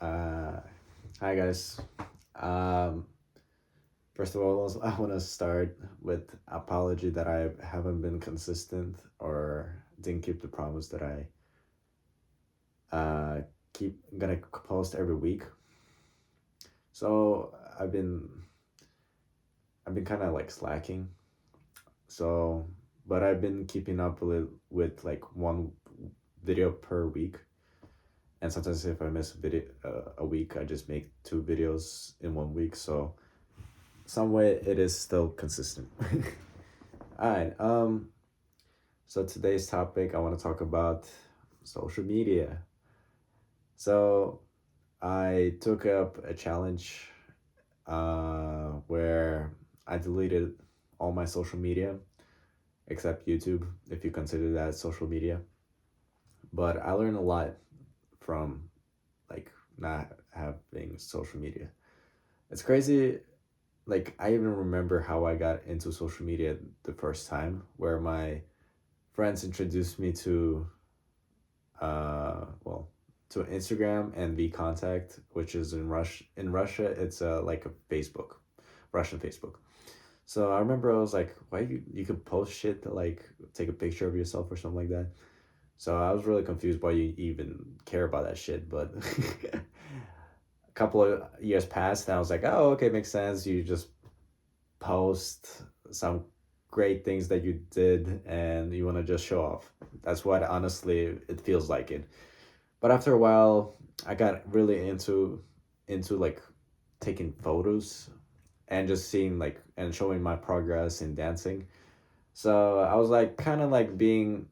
Uh, Hi guys. Um, First of all, I want to start with apology that I haven't been consistent or didn't keep the promise that I keep gonna post every week. So I've been kind of like slacking. So, but I've been keeping up with like one video per week. And sometimes if I miss a week, I just make two videos in 1 week. So some way it is still consistent. All right. So today's topic, I want to talk about social media. So I took up a challenge where I deleted all my social media except YouTube, if you consider that social media. But I learned a lot from like not having social media. It's crazy. Like I even remember how I got into social media the first time, where my friends introduced me to well, to Instagram and VKontakte, which is in Russia. It's like a Facebook, Russian Facebook. So I remember I was like, why you could post shit to like take a picture of yourself or something like that. So I was really confused why you even care about that shit. But a couple of years passed, and I was like, oh, okay, makes sense. You just post some great things that you did and you want to just show off. That's what honestly it feels like it. But after a while, I got really into like taking photos and just seeing like and showing my progress in dancing. So I was like kind of like being,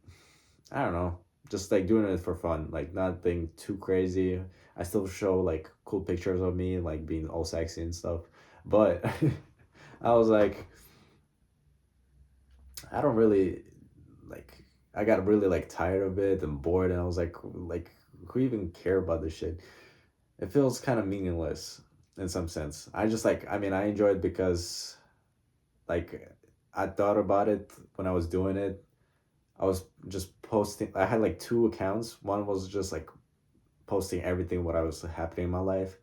I don't know, just like doing it for fun, like not being too crazy. I still show like cool pictures of me like being all sexy and stuff. But I was like, I don't really like I got really like tired of it and bored, and I was like who even care about this shit? It feels kind of meaningless in some sense. I just like I mean I enjoyed because like I thought about it when I was doing it. I was just posting. I had like two accounts. One was just like posting everything what I was happening in my life.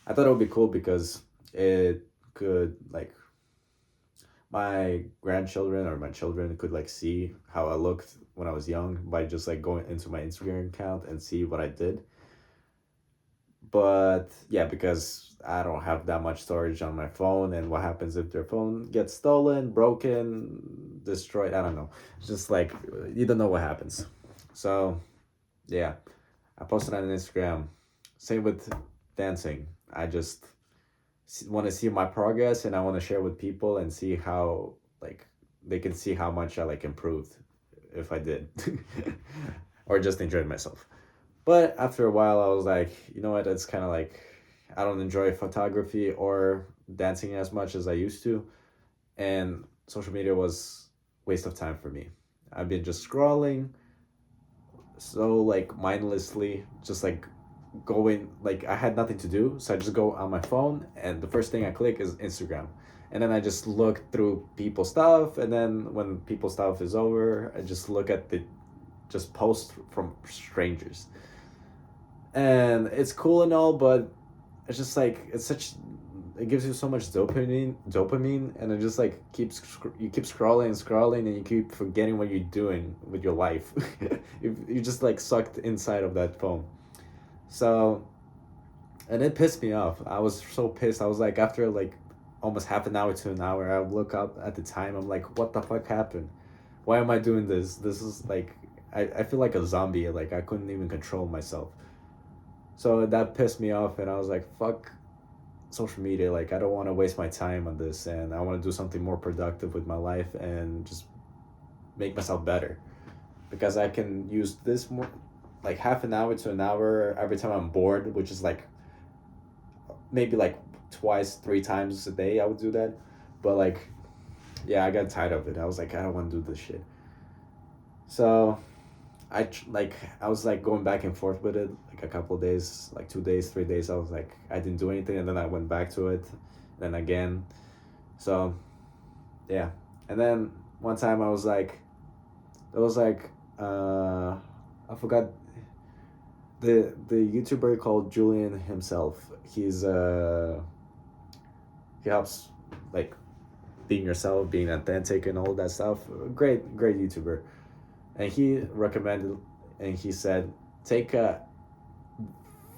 I thought it would be cool because it could like my grandchildren or my children could like see how I looked when I was young by just like going into my Instagram account and see what I did. But yeah, because I don't have that much storage on my phone, and what happens if their phone gets stolen, broken, destroyed? I don't know. It's just like you don't know what happens. So yeah, I posted on Instagram. Same with dancing. I just want to see my progress, and I want to share with people and see how like they can see how much I like improved if I did, or just enjoyed myself. But after a while, I was like, you know what? It's kind of like I don't enjoy photography or dancing as much as I used to, and social media was waste of time for me. I've been just scrolling so like mindlessly, just like going like I had nothing to do, so I just go on my phone and the first thing I click is Instagram. And then I just look through people's stuff, and then when people's stuff is over, I just look at the just posts from strangers. And it's cool and all, but it's just like it's such it gives you so much dopamine, and it just like you keep scrolling and scrolling, and you keep forgetting what you're doing with your life. You just like sucked inside of that phone. So, and it pissed me off. I was so pissed. I was like, after like almost half an hour to an hour, I would look up at the time. I'm like, what the fuck happened? Why am I doing this? This is like, I feel like a zombie. Like, I couldn't even control myself. So that pissed me off, and I was like, fuck social media. Like, I don't want to waste my time on this, and I want to do something more productive with my life and just make myself better. Because I can use this more, like half an hour to an hour every time I'm bored, which is like maybe like twice, three times a day I would do that. But like, yeah, I got tired of it. I was like, I don't want to do this shit. So like I was like going back and forth with it like a couple of days, like 2 days, 3 days. I was like I didn't do anything, and then I went back to it, then again. So yeah, and then one time I was like, it was like I forgot. the YouTuber called Julian himself. He helps like being yourself, being authentic, and all that stuff. Great YouTuber, and he recommended, and he said, take a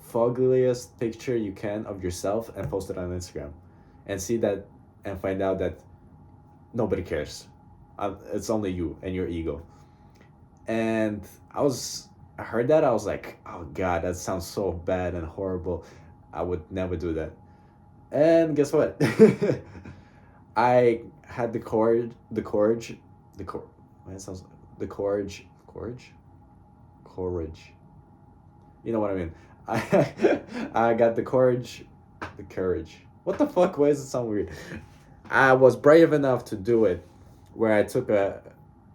fuggliest picture you can of yourself and post it on Instagram, and see that, and find out that nobody cares. It's only you and your ego. And I heard that, I was like, oh god, that sounds so bad and horrible. I would never do that. And guess what? I had the cor it sounds the courage. You know what I mean? I I got the courage. What the fuck? Why does it sound weird? I was brave enough to do it, where I took a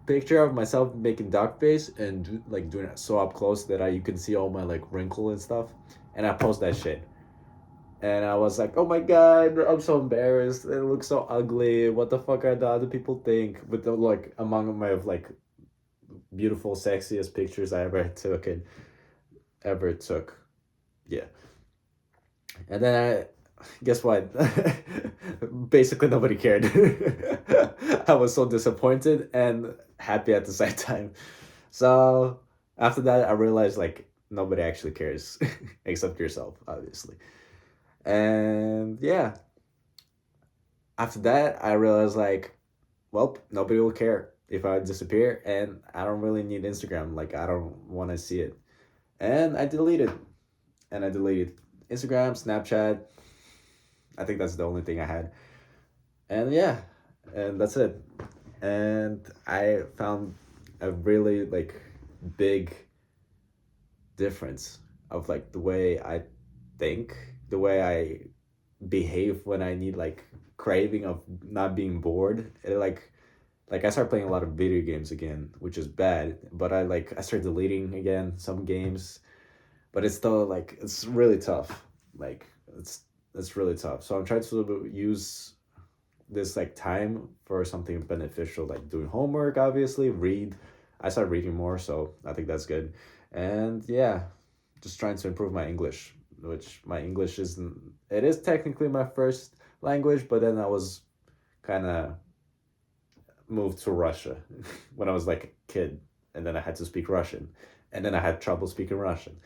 picture of myself making duck face and like doing it so up close that you can see all my like wrinkle and stuff, and I post that shit. And I was like, oh my god, I'm so embarrassed. It looks so ugly. What the fuck are the other people think? With the like among my like beautiful, sexiest pictures I ever took. Yeah. And then guess what? Basically nobody cared. I was so disappointed and happy at the same time. So after that, I realized like nobody actually cares except yourself, obviously. And yeah, after that, I realized like, well, nobody will care if I disappear, and I don't really need Instagram. Like, I don't want to see it. And I deleted. And I deleted Instagram, Snapchat. I think that's the only thing I had. And yeah, and that's it. And I found a really like big difference of like the way I think, the way I behave when I need like craving of not being bored. Like I started playing a lot of video games again, which is bad. But I started deleting again some games, but it's still like it's really tough. Like it's really tough. So I'm trying to use this like time for something beneficial, like doing homework. Obviously, read. I started reading more, so I think that's good. And yeah, just trying to improve my English, which my English isn't. It is technically my first language, but then I was kind of moved to Russia when I was like a kid, and then I had to speak Russian, and then I had trouble speaking Russian,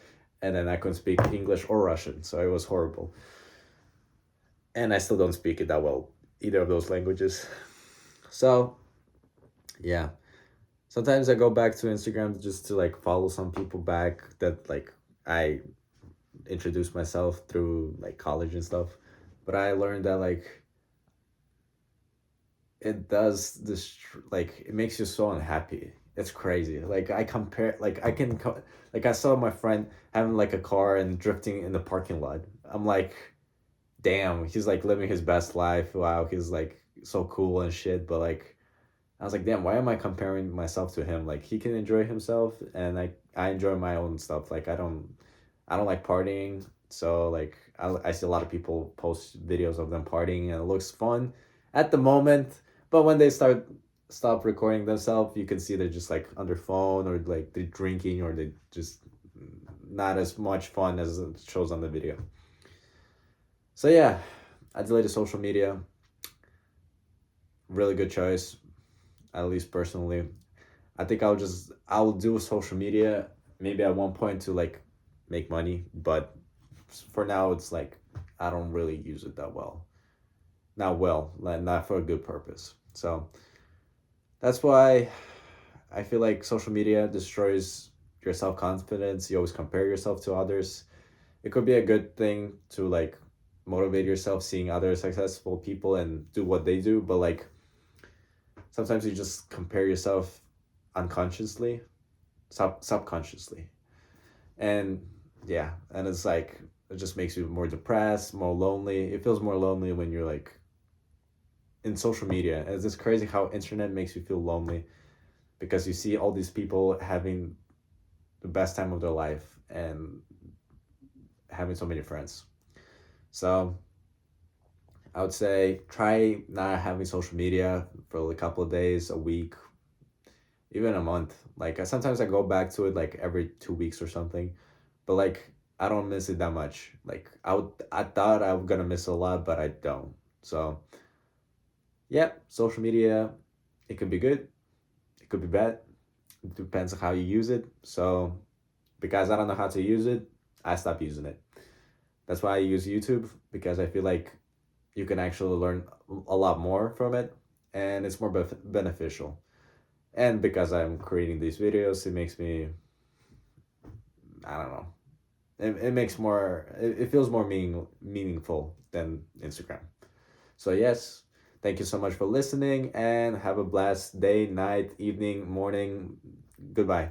and then I couldn't speak English or Russian, so it was horrible. And I still don't speak it that well, either of those languages. So yeah, sometimes I go back to Instagram just to like follow some people back that like I introduced myself through like college and stuff. But I learned that like it does this, like it makes you so unhappy. It's crazy. Like I compare, like like I saw my friend having like a car and drifting in the parking lot. I'm like, damn, he's like living his best life. Wow, he's like so cool and shit. But like, I was like, damn, why am I comparing myself to him? Like he can enjoy himself, and I enjoy my own stuff. Like I don't like partying. So like I see a lot of people post videos of them partying, and it looks fun at the moment. But when they stop recording themselves, you can see they're just like on their phone, or like they're drinking, or they just not as much fun as it shows on the video. So yeah, I deleted social media. Really good choice, at least personally. I think I'll do social media maybe at one point to like make money, but for now it's like I don't really use it that well. Not well, like not for a good purpose. So that's why I feel like social media destroys your self confidence. You always compare yourself to others. It could be a good thing to like motivate yourself seeing other successful people and do what they do, but like sometimes you just compare yourself unconsciously, subconsciously. And yeah, and it's like it just makes you more depressed, more lonely. It feels more lonely when you're like in social media. And it's just crazy how internet makes you feel lonely because you see all these people having the best time of their life and having so many friends. So I would say try not having social media for a couple of days, a week, even a month. Like sometimes I go back to it like every 2 weeks or something, but like I don't miss it that much. Like I thought I was gonna miss a lot, but I don't. So yeah, social media, it could be good, it could be bad. It depends on how you use it. So because I don't know how to use it, I stopped using it. That's why I use YouTube, because I feel like you can actually learn a lot more from it, and it's more beneficial. And because I'm creating these videos, it makes me, I don't know, it makes more, it feels more meaningful than Instagram. So yes, thank you so much for listening, and have a blessed day, night, evening, morning. Goodbye.